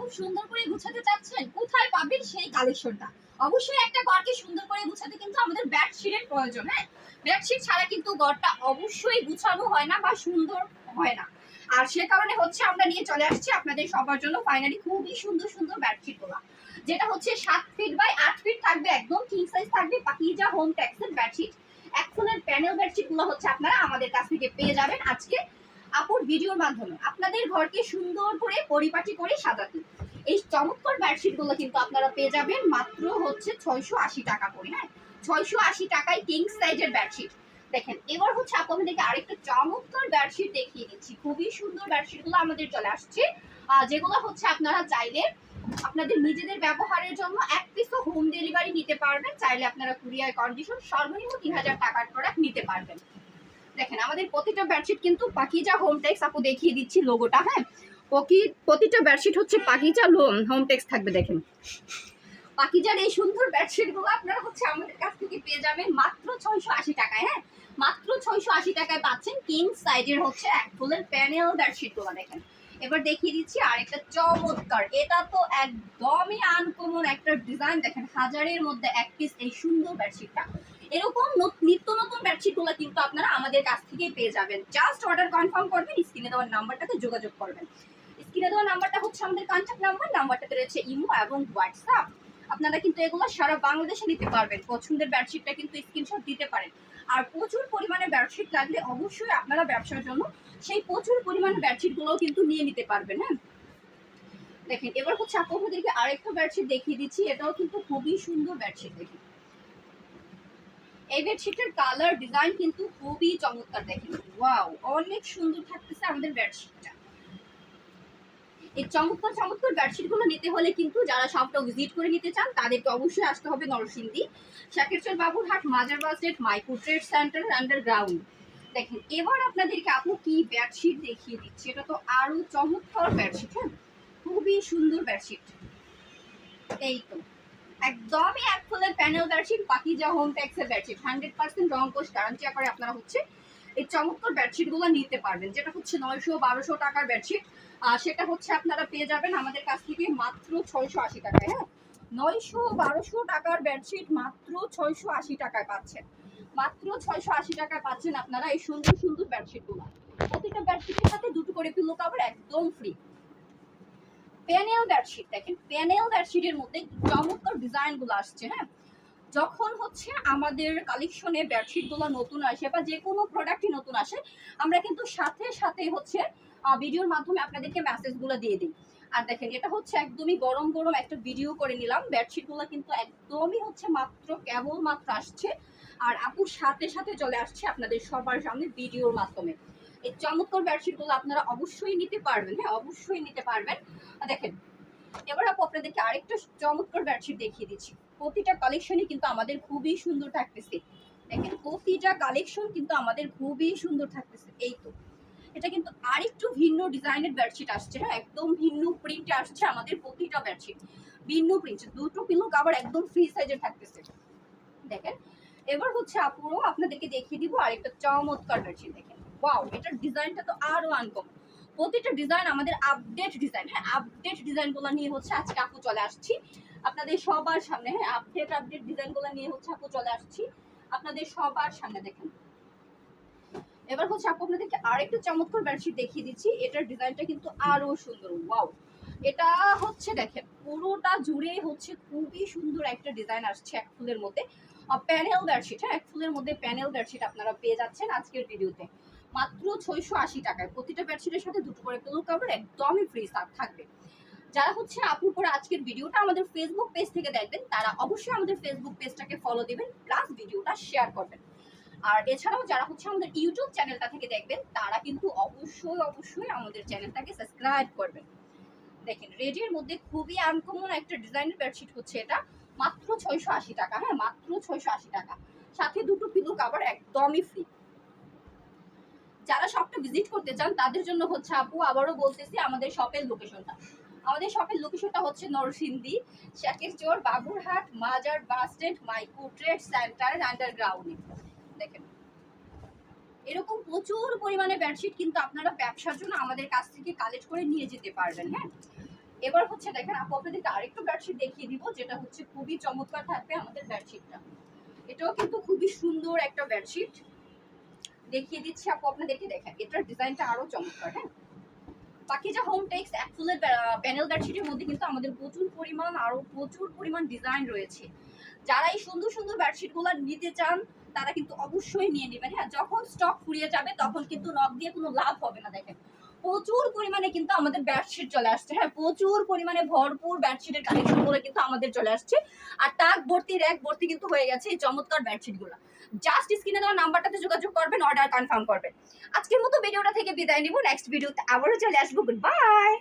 খুব সুন্দর করে গুছাতে চাচ্ছেন, কোথায় পাবেন সেই কালেকশনটা? অবশ্যই একটা ঘরকে সুন্দর করে গুছাতে কিন্তু আমাদের বেডশিটের প্রয়োজন। হ্যাঁ, বেডশিট ছাড়া কিন্তু ঘরটা অবশ্যই গুছানো হয় না বা সুন্দর হয় না। আর সে কারণে হচ্ছে আমরা নিয়ে চলে আসছি আপনাদের সবার জন্য ফাইনালি খুবই সুন্দর সুন্দর বেডশিট গুলা, যেটা হচ্ছে 7 ফিট বাই 8 ফিট থাকবে, একদম কিং সাইজ থাকবে। পাকিজা হোম টেক্সের বেডশিট, এক্সেলেন্ট প্যানেল বেডশিট গুলো হচ্ছে আপনারা আমাদের কাছ থেকে পেয়ে যাবেন আজকে আপুর ভিডিওর মাধ্যমে। আপনাদের ঘরকে সুন্দর করে পরিপাটি করে সাজাতে এই চমৎকার বেডশিট গুলো কিন্তু আপনারা পেয়ে যাবেন মাত্র হচ্ছে 680 টাকা করে। হ্যাঁ, 680 টাকায় কিং সাইজের বেডশিট। দেখেন, এবার হচ্ছে আপনাদেরকে আরেকটা চমৎকার বেডশিট দেখিয়ে দিচ্ছি। খুবই সুন্দর বেডশিট গুলো আমাদের চলে আসছে, যেগুলো হচ্ছে আপনারা চাইলে আপনাদের নিজেদের ব্যবহারের জন্য এক পিসও হোম ডেলিভারি নিতে পারবেন। চাইলে আপনারা কুরিয়ার কন্ডিশন সর্বনিম্ন 3000 টাকার প্রোডাক্ট নিতে পারবেন। দেখেন, আমাদের প্রতিটা বেডশিট কিন্তু পাকিজা হোম টেক্স, আপু দেখিয়ে দিচ্ছি লোগোটা। হ্যাঁ, প্রতিটা বেডশিট হচ্ছে পাকিজা হোম টেক্স থাকবে। দেখেন, পাকিজার এই সুন্দর বেডশিট গুলো আপনারা হচ্ছে আমাদের কাছ থেকে পেয়ে যাবেন মাত্র 680 টাকায়। হ্যাঁ, মাত্র 680 টাকায় পাচ্ছেন কিং সাইজের হচ্ছে এক ফুলের প্যানেল বেডশিট গুলো। দেখেন, এবার দেখিয়ে দিচ্ছি আরেকটা চমৎকার, এটা তো একদমই আনকমন একটা ডিজাইন। দেখেন, হাজারের মধ্যে এক পিস এই সুন্দর বেডশিটটা। এরকম নিত্য নতুন বেডশিট গুলো কিন্তু আপনারা আমাদের কাছ থেকে পেয়ে যাবেন। জাস্ট অর্ডার কনফার্ম করবেন, স্ক্রিনে দেওয়ার নাম্বারটাতে যোগাযোগ করবেন। স্ক্রিনে দেওয়ার নাম্বারটা হচ্ছে আমাদের কন্ট্যাক্ট নাম্বার, নাম্বারটাতে রয়েছে ইমো এবং হোয়াটসঅ্যাপ। আপনারা কিন্তু এগুলো সারা বাংলাদেশে নিতে পারবেন। পছন্দের বেডশিটটা কিন্তু স্ক্রিনশট দিতে পারেন। আর প্রচুর পরিমাণে বেডশিট লাগলে অবশ্যই আপনারা ব্যবসার জন্য সেই প্রচুর পরিমাণে বেডশিট গুলোও কিন্তু নিয়ে নিতে পারবেন। হ্যাঁ, দেখেন, এবার হচ্ছে আপনাদেরকে আরেকটা বেডশিট দেখিয়ে দিচ্ছি। এটাও কিন্তু খুবই সুন্দর বেডশিট। দেখেন, এই বেডশিটের কালার ডিজাইন কিন্তু খুবই চমৎকার। দেখেন, ওয়াও, অনেক সুন্দর থাকতেছে আমাদের বেডশিটটা। এই চমৎকার চমৎকার বেডশিট গুলো নিতে হলে কিন্তু যারা শপটা ভিজিট করে নিতে চান তাদেরকে অবশ্যই আসতে হবে নরসিংদী, শাকেরচর বাবুরহাট, মাজার Bassett, micro trade centre underground. দেখেন, এবার আপনাদেরকে আপু কি বেডশিট দেখিয়ে দিচ্ছি। এটা তো আরো চমৎকার বেডশিট। হ্যাঁ, খুবই সুন্দর বেডশিট। এই তো একদমই এক ফুলের প্যানেল বেডশিট, পাকিজা হোম টেক্সের বেডশিট, 100% রং কোশ গ্যারান্টি আকারে আপনারা হচ্ছে এই চমৎকার বেডশিট গুলো নিতে পারবেন। যেটা হচ্ছে 900-1200 টাকার বেডশিট, সেটা হচ্ছে আপনারা পেয়ে যাবেন আমাদের কাছ থেকে মাত্র 680 টাকায়। হ্যাঁ, 900-1200 টাকার বেডশিট মাত্র 680 টাকায় পাচ্ছেন। মাত্র 680 টাকায় পাচ্ছেন আপনারা এই সুন্দর সুন্দর বেডশিট গুলো। প্রতিটা বেডশিটের সাথে দুটো করে পিলো কভার একদম ফ্রি। প্যানেল বেডশিট, দেখেন, প্যানেল বেডশিটের মধ্যে চমৎকার ডিজাইন গুলো আসছে। হ্যাঁ, যখন হচ্ছে আমাদের কালেকশনে বেডশিট গুলো নতুন আসে বা যে কোনো প্রোডাক্টই নতুন আসে, আমরা কিন্তু সাথে সাথে হচ্ছে ভিডিওর মাধ্যমে আপনাদেরকে মেসেজ গুলো দিয়ে দিই। আর দেখেন, এটা হচ্ছে একদমই গরম গরম একটা ভিডিও করে নিলাম। বেডশিট গুলো কিন্তু একদমই হচ্ছে মাত্র কেবলমাত্র আসছে, আর আপুর সাথে সাথে চলে আসছে আপনাদের সবার সামনে ভিডিওর মাধ্যমে। এই চমৎকার বেডশিট গুলো আপনারা অবশ্যই নিতে পারবেন। হ্যাঁ, অবশ্যই নিতে পারবেন। দেখেন, এবার আপু আপনাদেরকে আরেকটা চমৎকার বেডশিট দেখিয়ে দিচ্ছি। প্রতিটা কালেকশনই কিন্তু আমাদের খুবই সুন্দর থাকতেছে। দেখেন, প্রতিটা কালেকশন কিন্তু আমাদের খুবই সুন্দর থাকতেছে। এই তো, এটা কিন্তু আরেকটু ভিন্ন ডিজাইনের বেডশিট আসছে। হ্যাঁ, একদম ভিন্ন প্রিন্টে আসছে আমাদের প্রতিটা বেডশিট, ভিন্ন প্রিন্ট। দুটো পিলো কভার একদম ফ্রি সাইজের থাকতেছে। দেখেন, এবার হচ্ছে আপুরও আপনাদেরকে দেখিয়ে দিব আরেকটা চমৎকার বেডশিট। দেখেন, ওয়াও, এটার ডিজাইনটা তো আরো আনকমন। প্রতিটা ডিজাইন আমাদের আপডেট ডিজাইন। হ্যাঁ, আপডেট ডিজাইনগুলো নিয়ে হচ্ছে আজকে আপু চলে আসছি আপনাদের সবার সামনে। হ্যাঁ, আপডেট ডিজাইনগুলো নিয়ে হচ্ছে আপু চলে আসছি আপনাদের সবার সামনে। দেখেন, এবার হচ্ছে আপু আপনাদেরকে আরেকটু চমৎকার বেডশিট দেখিয়ে দিচ্ছি। এটার ডিজাইনটা কিন্তু আরো সুন্দর। ওয়াও, এটা হচ্ছে দেখেন পুরোটা জুড়ে হচ্ছে খুবই সুন্দর একটা ডিজাইন আসছে এক ফুলের মধ্যে প্যানেল বেডশিট। হ্যাঁ, এক ফুলের মধ্যে প্যানেল বেডশিট আপনারা পেয়ে যাচ্ছেন আজকের ভিডিওতে মাত্র 680 টাকায়। প্রতিটা বেডশিটের সাথে দুটো করে পিলো কভার একদমই ফ্রি থাকবে। যারা হচ্ছে আপুর পরে আজকের ভিডিওটা আমাদের ফেসবুক পেজ থেকে দেখবেন তারা অবশ্যই আমাদের ফেসবুক পেজটাকে ফলো দিবেন, প্লাস ভিডিওটা শেয়ার করবেন। আর এছাড়াও যারা হচ্ছে আমাদের ইউটিউব চ্যানেলটা থেকে দেখবেন তারা কিন্তু অবশ্যই অবশ্যই আমাদের চ্যানেলটাকে সাবস্ক্রাইব করবেন। দেখেন, রেডের মধ্যে খুবই আনকমন একটা ডিজাইনের বেডশিট হচ্ছে এটা, মাত্র 680 টাকা। হ্যাঁ, মাত্র 680 টাকা, সাথে দুটো পিলো কভার একদমই ফ্রি। যারা শপটা ভিজিট করতে চান তাদের জন্য হচ্ছে আপু আবারও বলতেছি আমাদের শপের লোকেশনটা হচ্ছে নরসিংদী, শাকেরচর, বাবুরহাট, মাজার bus stand, micro trade center আন্ডারগ্রাউন্ডে। দেখেন, এরকম প্রচুর পরিমাণে বেডশিট কিন্তু আপনারা ব্যবসার জন্য আমাদের কাছ থেকে কালেক্ট করে নিয়ে যেতে পারবেন। হ্যাঁ, এবার হচ্ছে দেখেন আপু আপনাদেরকে আরেকটু বেডশিট দেখিয়ে দিব, যেটা হচ্ছে খুবই চমৎকার থাকবে আমাদের বেডশিটটা। এটাও কিন্তু খুবই সুন্দর একটা বেডশিট, দেখিয়ে দিচ্ছি আপু আপনাদেরকে। দেখেন এটার ডিজাইনটা আরো চমৎকার। হ্যাঁ, Pakiza home tex actually panel বেডশিটের মধ্যে কিন্তু আমাদের প্রচুর পরিমাণ ডিজাইন রয়েছে। যারা এই সুন্দর সুন্দর বেডশিটগুলো নিতে চান তারা কিন্তু অবশ্যই নিয়ে নেবেন। হ্যাঁ, যখন স্টক ফুরিয়ে যাবে তখন কিন্তু নক দিয়ে কোনো লাভ হবে না। দেখেন প্রচুর পরিমাণে কিন্তু আমাদের বেডশিট চলে আসছে। হ্যাঁ, প্রচুর পরিমাণে ভরপুর বেডশিটের কালেকশনগুলো কিন্তু আমাদের চলে আসছে। আর টাক ভর্তি র‍্যাক ভর্তি কিন্তু হয়ে গেছে এই চমৎকার বেডশিটগুলো। জাস্ট স্ক্রিনে দেওয়া নাম্বারটাতে যোগাযোগ করবেন, অর্ডার কনফার্ম করবেন। আজকের মতো ভিডিওটা থেকে বিদায় নিব, নেক্সট ভিডিওতে আবারও চলে আসবো। Good bye.